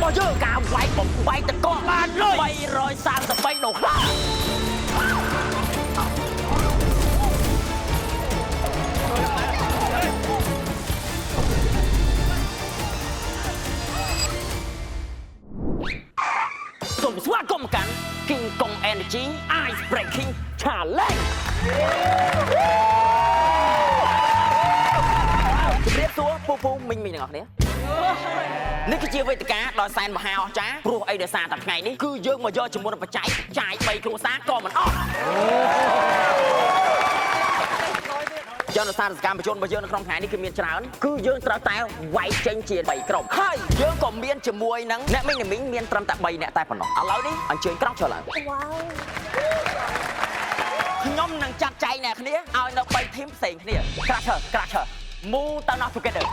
របស់យើងការវាយបំបែកតកបានលុយ333ដុល្លារសូមស្វាគមន៍កាន់ King Kong Energy Ice Breaking Challenge ជម្រាបសួរពូមីងទាំងអស់គ្នានេះគឺជាវេទិកាដ៏សែនមហាអស្ចារ្យព្រោះអីដោយសារតែថ្ងៃនេះគឺយើងមកយកជាមួយនឹងបច្ច័យចាយ3គ្រួសារក៏មិនអស់ចំណាយសារសកម្មជនរបស់យើងនៅក្នុងថ្ងៃនេះគឺមានច្រើនគឺយើងត្រូវតែវាយចេញជា3ក្រុមហើយយើងក៏មានជាមួយនឹងអ្នកមីងមានត្រឹមតែ3អ្នកតែប៉ុណ្ណោះឥឡូវនេះអញ្ជើញក្រោកចូលឡើងខ្ញុំនឹងចាត់ចែងអ្នកគ្នាឲ្យនៅ3ធីមផ្សេងគ្នាក្រាក់ឈើ Move ទៅ Not Together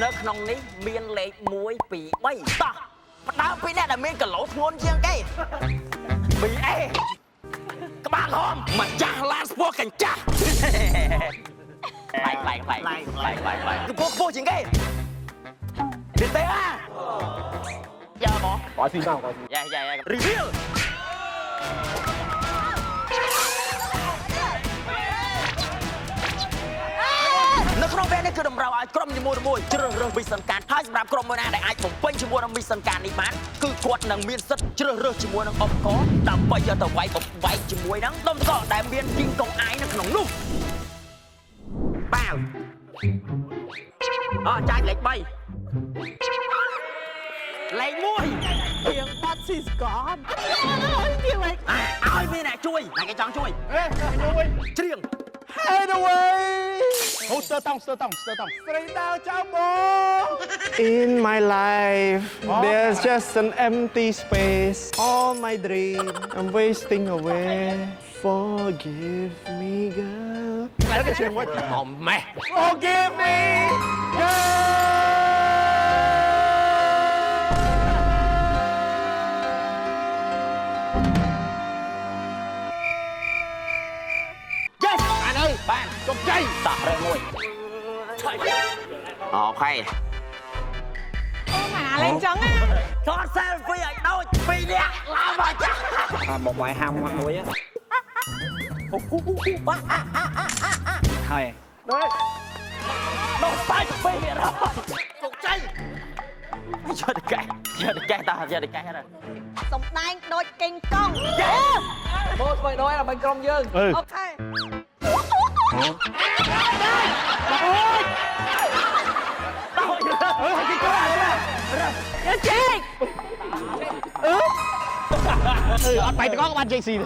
នៅក្នុងនេះមានលេខ1 2 3តោះផ្ដើមពីអ្នកដែលមានកឡូធ្ងន់ជាងគេ BA ក្បាលហមម្ចាស់ឡានស្ពស់កញ្ចាស់ប្លែកខ្ពស់ជាងគេទីទេយ៉ាមកបើស៊ីមកយ៉ា Reviewនៅក្នុងវគ្គនេះគឺតម្រូវឲ្យក្រុមនីមួយៗជ្រើសរើសមីសិនការហើយសម្រាប់ក្រុមមួយណាដែលអាចបំពេញជាមួយនឹងមីសិនការនេះបានគឺគាត់នឹងមានសិទ្ធិជ្រើសរើសជាមួយនឹងឧបករណ៍ដើម្បីយកទៅវាយបំបែកជាមួយនឹងដុំតកដែលមានគីងកងអាយនៅក្នុងនោះបាវចាច់លេខ3លេខ1ទៀងបាត់ស៊ីស្កតទៀងលេខឲ្យមានអ្នកជួយតែគេចង់ជួយច្រៀង Anyway, in my life, there's just an empty space. All my dreams, I'm wasting away. Forgive me, girl. Forgive me, girl. Bạn công chay tỏ rồi ngồi ok mà lên trắng á cho selfie ở đâu phi nè lao vào chắc một loại hông mặt mũi á thôi đấy đâu tay phi nè rồi công chay chưa được cái tao chưa được cái hết rồi sông đan đôi kinh công một vài đôi là bên công dương ok Mày có bạn chơi gì?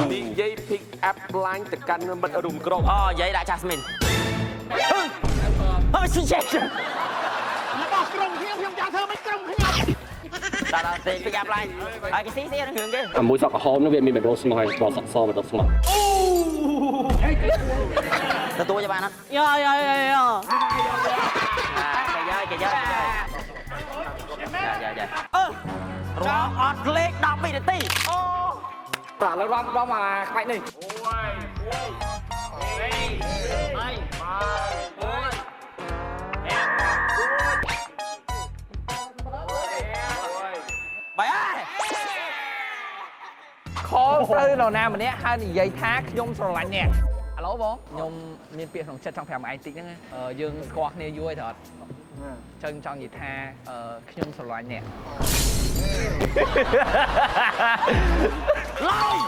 Đi dây pick up line từ căn bật ở đùm crom. Giấy đã Jasmine. Xin chết. Bỏ crom kia không trả thơ mấy crom thế nào? Đó, thì pick up line. Cái xí nó hướng kia. Mũi sọc ở hôm nó bị mình rose mày, bỏ sọc so mà đập smart. Từ tôi cho bạn á. Yo Kìa dạ rồi ọt lên đọc mình được tí Trả lời rong mà quay này. Bảy ơi Khó tư nào nào mà nè hai giày thác nhung sờ lạnh nè. Alo bố nhung miền biển trong chất trong phèm ai tính đó dương squat này vui thật chân trong gì tha nhung sờ lạnh nè lôi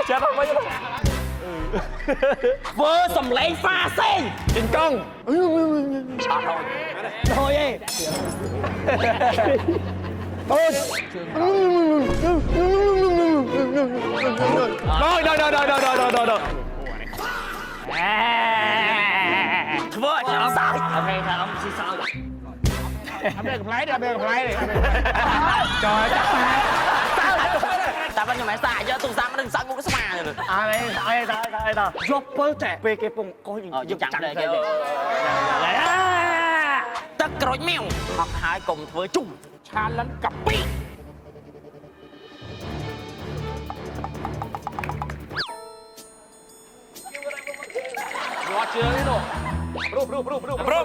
chết không mấy vơ sầm lấy pha sen Đình công. thôi đi Rồi. vơ sao sao ông xin sao Ông đây cầm lái đi. Trời chắc ta vẫn như mày xài chứ tôi dám đừng sang cũng cái mà rồi ai ta. Dropper trẻ về cái vùng có giúp chẳng đây kìa tất rồi mèo học hai cùng với chung cha lấn cặp bi Rồi chưa đấy rồi. Bro.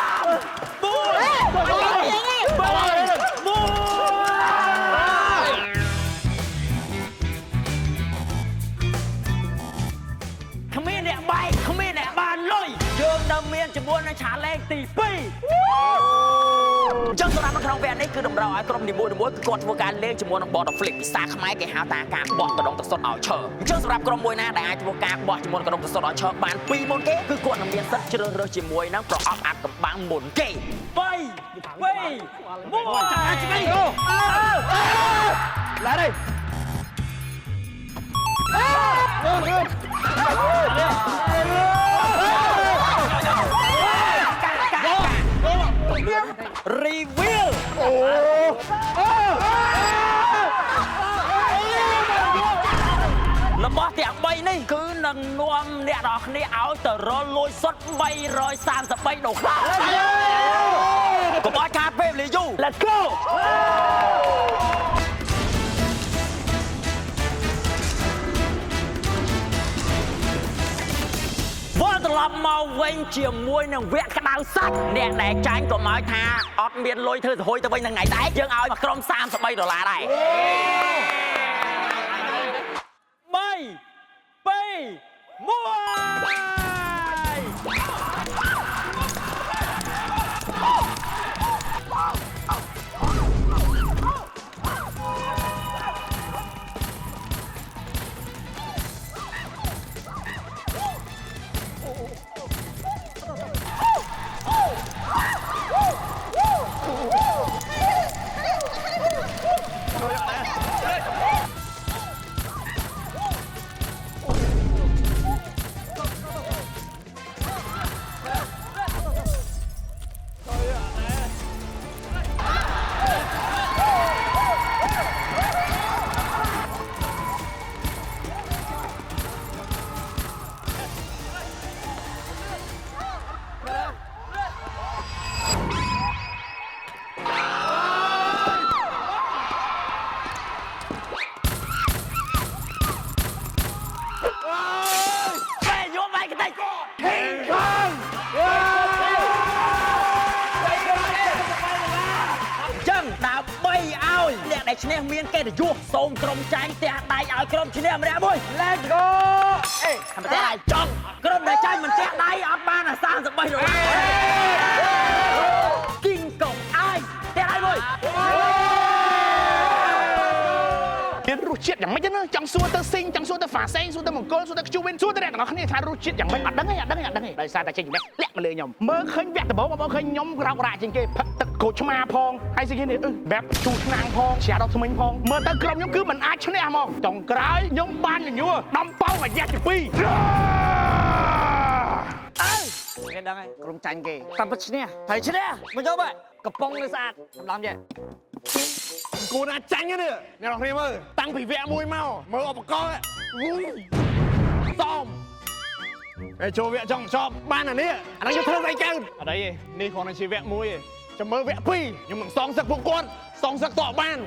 không biết nè bay không biết nè bàn lôi dương đâm miên chỉ muốn nó trả lên tỷ pi chân tôi làm nó không về đấy cứ đồng đầu ai có đồng đi mua cứ còn muaการlên chỉ muốn nó bỏ độc flip bị xa không ai cái hào ta cả bỏตะดงตะสดเอาเชอchân tôi làm có đồng môi na đại ai chỉ muốnการbỏ chỉ muốn có đồngตะสดเอาเชอbànปีมนเก้คือก่อนน้ำเมียนสักเจริญเรือchỉมวยนั่งปลอกอัดกับบางหมุนเก้ไปมั่วจ่ายไป来đây review របស់ទាំង3នេះគឺនឹងនាំអ្នកនរគ្នាឲ្យទៅរលួយសុទ្ធ333ដុល្លារកុំឲ្យខាតពេលវេលាយូរ Let's go វល់ត្រឡប់មកវិញជាមួយនឹងវគ្គក្តៅសាច់អ្នកដែលចាញ់ក៏មកថាអត់មានលុយធ្វើសហួយទៅវិញនឹងថ្ងៃដែរយើងឲ្យមកក្រុម33ដុល្លារដែរ3 2 1 ឈ្នះមានគេទៅយោសូមក្រុមចាញ់ផ្ទះដៃឲ្យក្រុមឈ្នះម្នាក់មួយ Let's go អេតែចង់ក្រុមដែលចាញ់មិនផ្ទះដៃអត់បាន33ដុល្លារ ចង់សួរទៅស៊ីងចង់សួរទៅហ្វាសេងសួរទៅមង្គលសួរទៅខ្ជូវិនសួរទៅអ្នកទាំងអស់គ្នាថារសជាតិយ៉ាងម៉េចអត់ដឹងទេដោយសារតែចេញចំណេះលាក់មកលើខ្ញុំមើលឃើញវគ្គដំបូងបងឃើញខ្ញុំក្រោករ៉ាជាងគេផឹកទឹកក្រូចឆ្មាផងហើយស្អីគេនេះបែបជូរឆ្នាំងផងស្រាដល់ថ្មិញផងមើលទៅក្រុមខ្ញុំគឺមិនអាចឈ្នះហ្មងចុងក្រោយខ្ញុំបានញញួរដំប៉ោងអាយ៉ាទី2គេដឹងហើយក្រុមចាញ់គេតាមពិតឈ្នះហើយឈ្នះមកយកមកកំប៉ុងនៅស្អាតសម្លំចេះ គូណាចាញ់នេះអ្នកនរគ្នាមើលតាំងពីវគ្គ1មកមើលឧបករណ៍សមពេលចូលវគ្គចង់ចប់បានអានេះអានេះយកធ្វើស្អីកើតអត់អីទេនេះគ្រាន់តែជាវគ្គ1ទេចាំមើលវគ្គ2ខ្ញុំនឹងសងសឹកពួកគាត់សងសឹកតបបាន